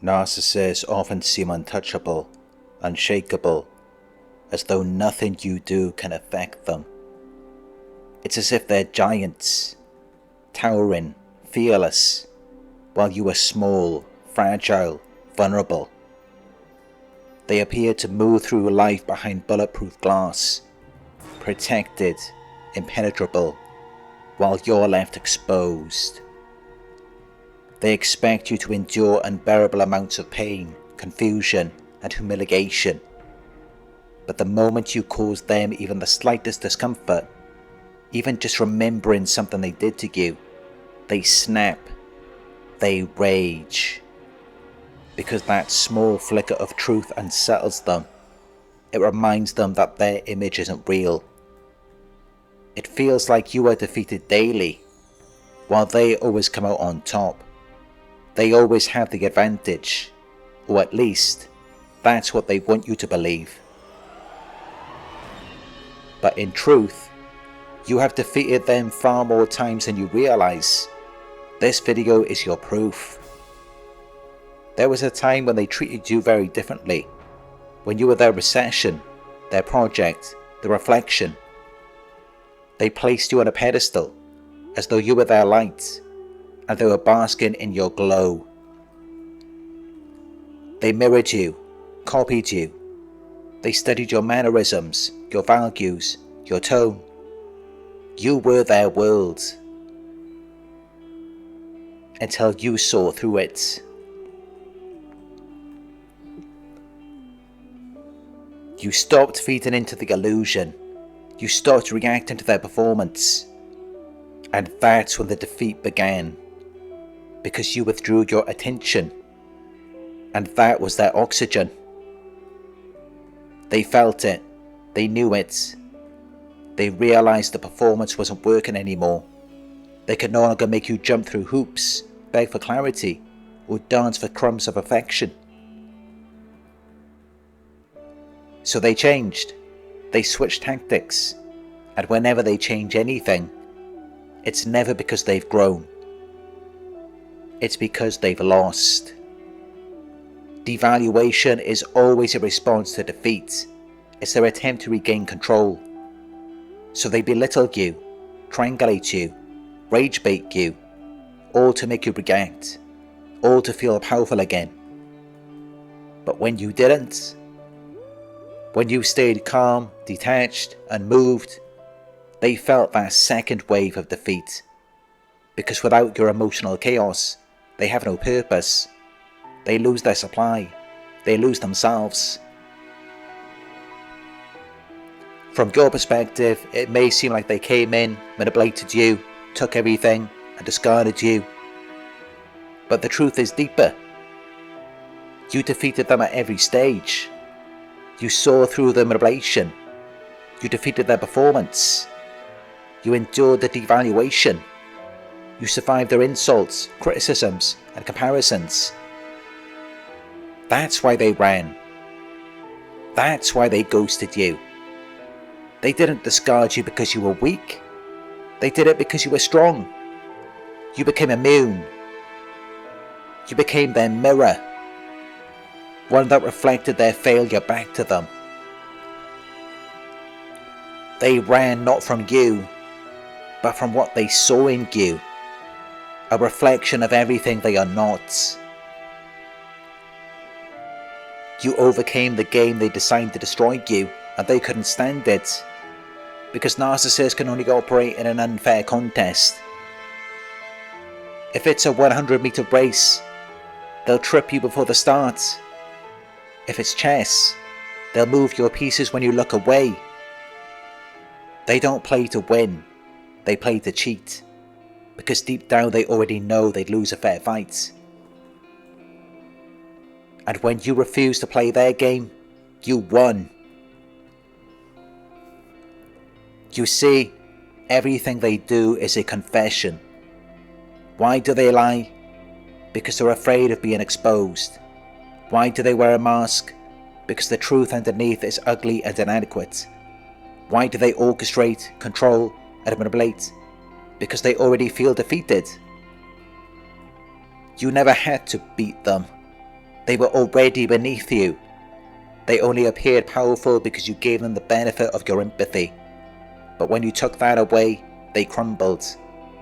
Narcissists often seem untouchable, unshakable, as though nothing you do can affect them. It's as if they're giants, towering, fearless, while you are small, fragile, vulnerable. They appear to move through life behind bulletproof glass, protected, impenetrable, while you're left exposed. They expect you to endure unbearable amounts of pain, confusion, and humiliation. But the moment you cause them even the slightest discomfort, even just remembering something they did to you, they snap, they rage. Because that small flicker of truth unsettles them. It reminds them that their image isn't real. It feels like you are defeated daily, while they always come out on top. They always have the advantage, or at least, that's what they want you to believe. But in truth, you have defeated them far more times than you realize. This video is your proof. There was a time when they treated you very differently, when you were their recession, their project, the reflection. They placed you on a pedestal, as though you were their light, and they were basking in your glow. They mirrored you, copied you. They studied your mannerisms, your values, your tone. You were their world. Until you saw through it. You stopped feeding into the illusion. You stopped reacting to their performance. And that's when the defeat began. Because you withdrew your attention. And that was their oxygen. They felt it. They knew it. They realized the performance wasn't working anymore. They could no longer make you jump through hoops, beg for clarity, or dance for crumbs of affection. So they changed. They switched tactics. And whenever they change anything, it's never because they've grown. It's because they've lost. Devaluation is always a response to defeat. It's their attempt to regain control. So they belittle you, triangulate you, rage bait you, all to make you react, all to feel powerful again. But when you didn't, when you stayed calm, detached, unmoved, they felt that second wave of defeat. Because without your emotional chaos, they have no purpose. They lose their supply. They lose themselves. From your perspective, it may seem like they came in, manipulated you, took everything, and discarded you. But the truth is deeper. You defeated them at every stage. You saw through their manipulation. You defeated their performance. You endured the devaluation. You survived their insults, criticisms, and comparisons. That's why they ran. That's why they ghosted you. They didn't discard you because you were weak. They did it because you were strong. You became immune. You became their mirror. One that reflected their failure back to them. They ran not from you, but from what they saw in you. A reflection of everything they are not. You overcame the game they designed to destroy you, and they couldn't stand it. Because narcissists can only operate in an unfair contest. If it's a 100-meter race, they'll trip you before the start. If it's chess, they'll move your pieces when you look away. They don't play to win, they play to cheat. Because deep down they already know they'd lose a fair fight. And when you refuse to play their game, you won. You see, everything they do is a confession. Why do they lie? Because they're afraid of being exposed. Why do they wear a mask? Because the truth underneath is ugly and inadequate. Why do they orchestrate, control, and manipulate? Because they already feel defeated. You never had to beat them. They were already beneath you. They only appeared powerful because you gave them the benefit of your empathy. But when you took that away, they crumbled.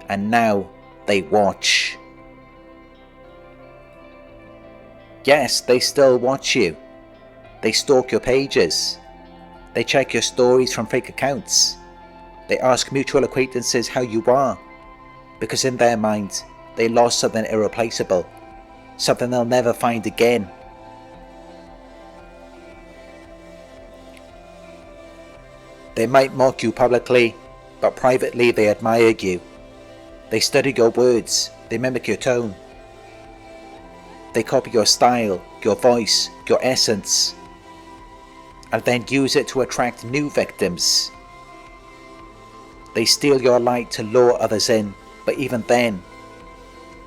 And now they watch. Yes, they still watch you. They stalk your pages. They check your stories from fake accounts. They ask mutual acquaintances how you are. Because in their mind, they lost something irreplaceable. Something they'll never find again. They might mock you publicly, but privately they admire you. They study your words, they mimic your tone. They copy your style, your voice, your essence, and then use it to attract new victims. They steal your light to lure others in, but even then,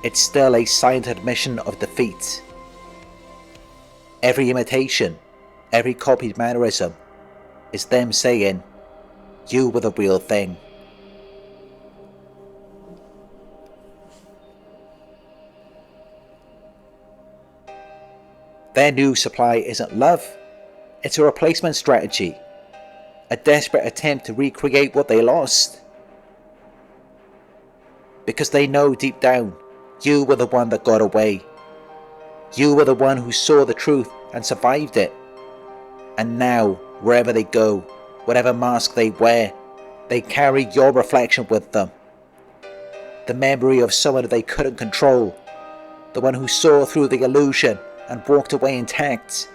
it's still a silent admission of defeat. Every imitation, every copied mannerism, is them saying, you were the real thing. Their new supply isn't love, it's a replacement strategy, a desperate attempt to recreate what they lost. Because they know deep down, you were the one that got away. You were the one who saw the truth and survived it. And now, wherever they go, whatever mask they wear, they carry your reflection with them. The memory of someone they couldn't control, the one who saw through the illusion and walked away intact.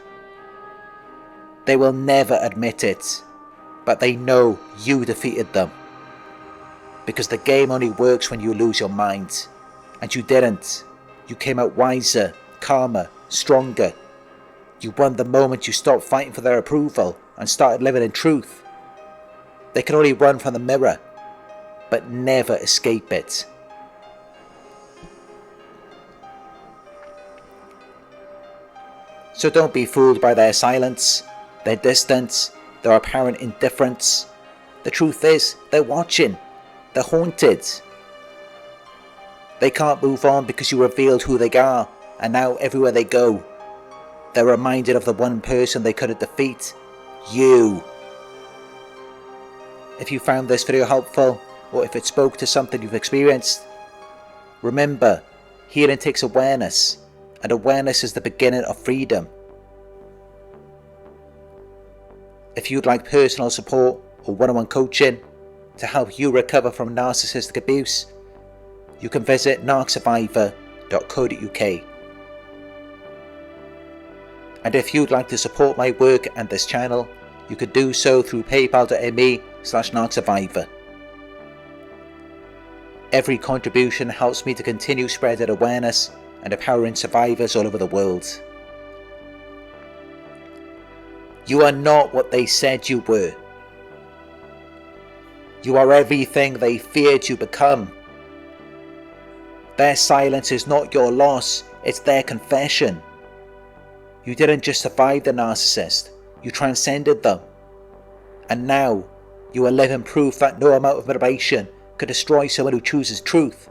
They will never admit it, but they know you defeated them. Because the game only works when you lose your mind, and you didn't. You came out wiser, calmer, stronger. You won the moment you stopped fighting for their approval and started living in truth. They can only run from the mirror, but never escape it. So don't be fooled by their silence, their distance, their apparent indifference. The truth is, they're watching. They're haunted. They can't move on because you revealed who they are, and now everywhere they go, they're reminded of the one person they couldn't defeat, you. If you found this video helpful, or if it spoke to something you've experienced, remember, healing takes awareness, and awareness is the beginning of freedom. If you'd like personal support or one-on-one coaching to help you recover from narcissistic abuse, you can visit narcsurvivor.co.uk. And if you'd like to support my work and this channel, you could do so through paypal.me/narcsurvivor. Every contribution helps me to continue spreading awareness and empowering survivors all over the world. You are not what they said you were. You are everything they feared you become. Their silence is not your loss, it's their confession. You didn't just survive the narcissist, you transcended them. And now, you are living proof that no amount of motivation could destroy someone who chooses truth.